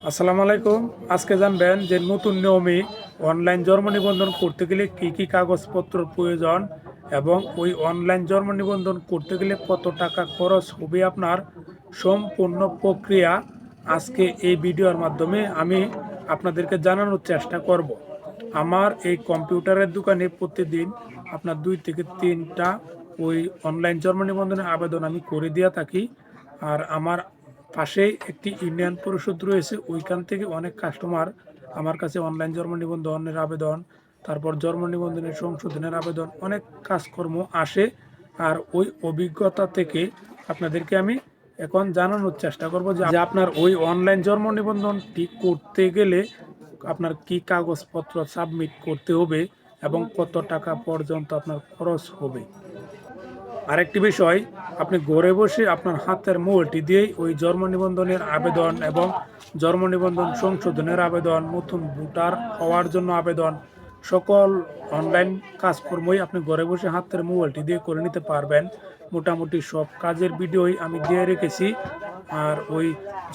আসসালামু আলাইকুম। আজকে জানবেন যে নতুন নিয়মে অনলাইন জন্ম নিবন্ধন করতে গেলে কি কি কাগজপত্র প্রয়োজন এবং ওই অনলাইন জন্ম নিবন্ধন করতে গেলে কত টাকা খরচ হবে আপনার সম্পূর্ণ প্রক্রিয়া আজকে এই ভিডিওর মাধ্যমে আমি আপনাদেরকে জানানোর চেষ্টা করব। আমার এই কম্পিউটারের দোকানে প্রতিদিন আপনার 2 থেকে 3টা ওই অনলাইন জন্ম নিবন্ধনের আবেদন আমি করে দিয়ে থাকি। আর আমার পাশেই একটি ইউনিয়ন পরিষদ রয়েছে, ওইখান থেকে অনেক কাস্টমার আমার কাছে অনলাইন জন্ম নিবন্ধনের আবেদন, তারপর জন্ম নিবন্ধনের সংশোধনের আবেদন, অনেক কাজকর্ম আসে। আর ওই অভিজ্ঞতা থেকে আপনাদেরকে আমি এখন জানানোর চেষ্টা করব যে আপনার ওই অনলাইন জন্ম নিবন্ধনটি করতে গেলে আপনার কি কাগজপত্র সাবমিট করতে হবে এবং কত টাকা পর্যন্ত আপনার খরচ হবে। আরেকটি বিষয়, আপনি ঘরে বসে আপনার হাতের মোবাইলটি দিয়েই ওই জন্ম নিবন্ধনের আবেদন এবং জন্ম নিবন্ধন সংশোধনের আবেদন, নতুন ভোটার হওয়ার জন্য আবেদন, সকল অনলাইন কাজকর্মই আপনি ঘরে বসে হাতের মোবাইলটি দিয়ে করে নিতে পারবেন। মোটামুটি সব কাজের ভিডিওই আমি দিয়ে রেখেছি। আর ওই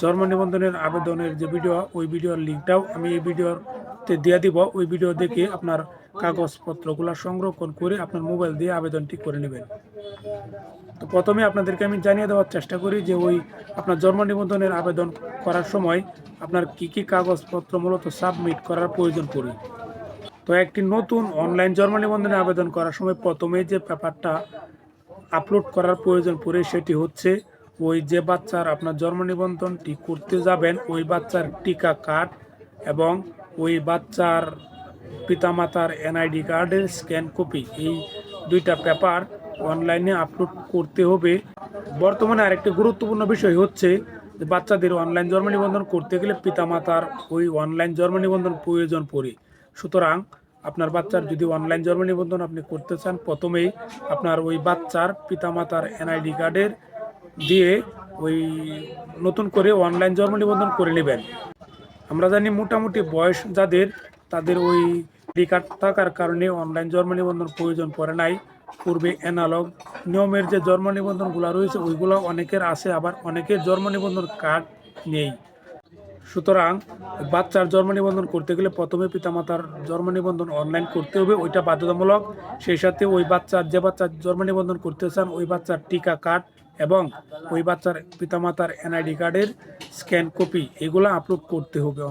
জন্ম নিবন্ধনের আবেদনের যে ভিডিও, ওই ভিডিওর লিঙ্কটাও আমি এই ভিডিওতে দিয়ে দিব। ওই ভিডিও দেখে আপনার কাগজপত্রগুলো সংরক্ষণ করে আপনার মোবাইল দিয়ে আবেদনটি করে নেবেন। তো প্রথমে আপনাদেরকে আমি জানিয়ে দেওয়ার চেষ্টা করি যে ওই আপনার জন্ম নিবন্ধনের আবেদন করার সময় আপনার কি কি কাগজপত্র মূলত সাবমিট করার প্রয়োজন পড়ে। তো একটি নতুন অনলাইন জন্ম নিবন্ধনের আবেদন করার সময় প্রথমে যে পেপারটা আপলোড করার প্রয়োজন পড়ে সেটি হচ্ছে ওই যে বাচ্চার আপনার জন্ম নিবন্ধনটি করতে যাবেন ওই বাচ্চার টিকা কার্ড এবং ওই বাচ্চার পিতামাতার এনআইডি কার্ডের স্ক্যান কপি, এই 2টা পেপার অনলাইনে আপলোড করতে হবে। বর্তমানে আরেকটি গুরুত্বপূর্ণ বিষয় হচ্ছে যে বাচ্চাদের অনলাইন জন্ম নিবন্ধন করতে গেলে পিতামাতার ওই অনলাইন জন্ম নিবন্ধন প্রয়োজন পড়ে। সুতরাং আপনার বাচ্চার যদি অনলাইন জন্ম নিবন্ধন আপনি করতে চান, প্রথমেই আপনার ওই বাচ্চার পিতামাতার এনআইডি কার্ডের দিয়ে ওই নতুন করে অনলাইন জন্ম নিবন্ধন করে নেবেন। আমরা জানি মোটামুটি বয়স যাদের, তাদের ওই আইডি কার্ড থাকার কারণে অনলাইন জন্ম নিবন্ধন প্রয়োজন পড়ে নাই। পূর্বে অ্যানালগ নিয়মের যে জন্ম নিবন্ধনগুলো রয়েছে ওইগুলো অনেকের আছে, আবার অনেকের জন্ম নিবন্ধন কার্ড নেই। সুতরাং বাচ্চার জন্ম নিবন্ধন করতে গেলে প্রথমে পিতামাতার জন্ম নিবন্ধন অনলাইন করতে হবে, ওইটা বাধ্যতামূলক। সেই সাথে ওই যে বাচ্চার জন্ম নিবন্ধন করতে চান ওই বাচ্চার টিকা কার্ড এবং ওই বাচ্চার পিতামাতার এনআইডি কার্ডের স্ক্যান কপি, এগুলো আপলোড করতে হবে।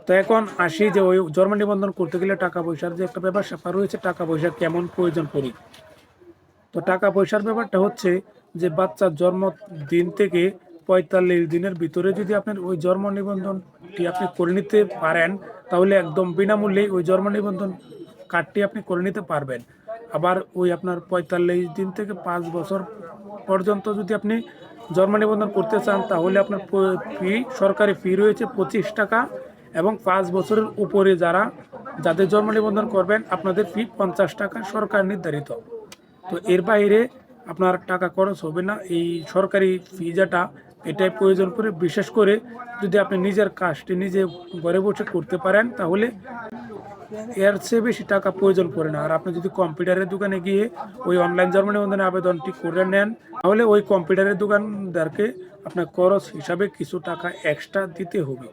তো এখন আসি যে ওই জন্ম নিবন্ধন করতে গেলে টাকা পয়সার যে একটা ব্যাপার স্যাপার রয়েছে, টাকা পয়সা কেমন প্রয়োজন পড়ে। তো টাকা পয়সার ব্যাপারটা হচ্ছে যে বাচ্চার জন্ম দিন থেকে 45 দিনের ভিতরে যদি আপনার ওই জন্ম নিবন্ধনটি আপনি করে নিতে পারেন, তাহলে একদম বিনামূল্যেই ওই জন্ম নিবন্ধন কার্ডটি আপনি করে নিতে পারবেন। আবার ওই আপনার 45 দিন থেকে 5 বছর পর্যন্ত যদি আপনি জন্ম নিবন্ধন করতে চান, তাহলে আপনার ফি, সরকারি ফি রয়েছে 25 টাকা এবং 5 বছরের উপরে যাদের জন্ম নিবন্ধন করবেন আপনাদের ফি 50 টাকা সরকার নির্ধারিত। তো এর বাইরে আপনার টাকা খরচ হবে না। এই সরকারি ফি যেটা, এটাই প্রয়োজন করে, বিশেষ করে যদি আপনি নিজের কাজটি নিজে ঘরে বসে করতে পারেন তাহলে এর চেয়ে বেশি টাকা প্রয়োজন পড়ে না। আর আপনি যদি কম্পিউটারের দোকানে গিয়ে ওই অনলাইন জন্ম নিবন্ধনের আবেদনটি করে নেন, তাহলে ওই কম্পিউটারের দোকানদারকে আপনার খরচ হিসাবে কিছু টাকা এক্সট্রা দিতে হবে।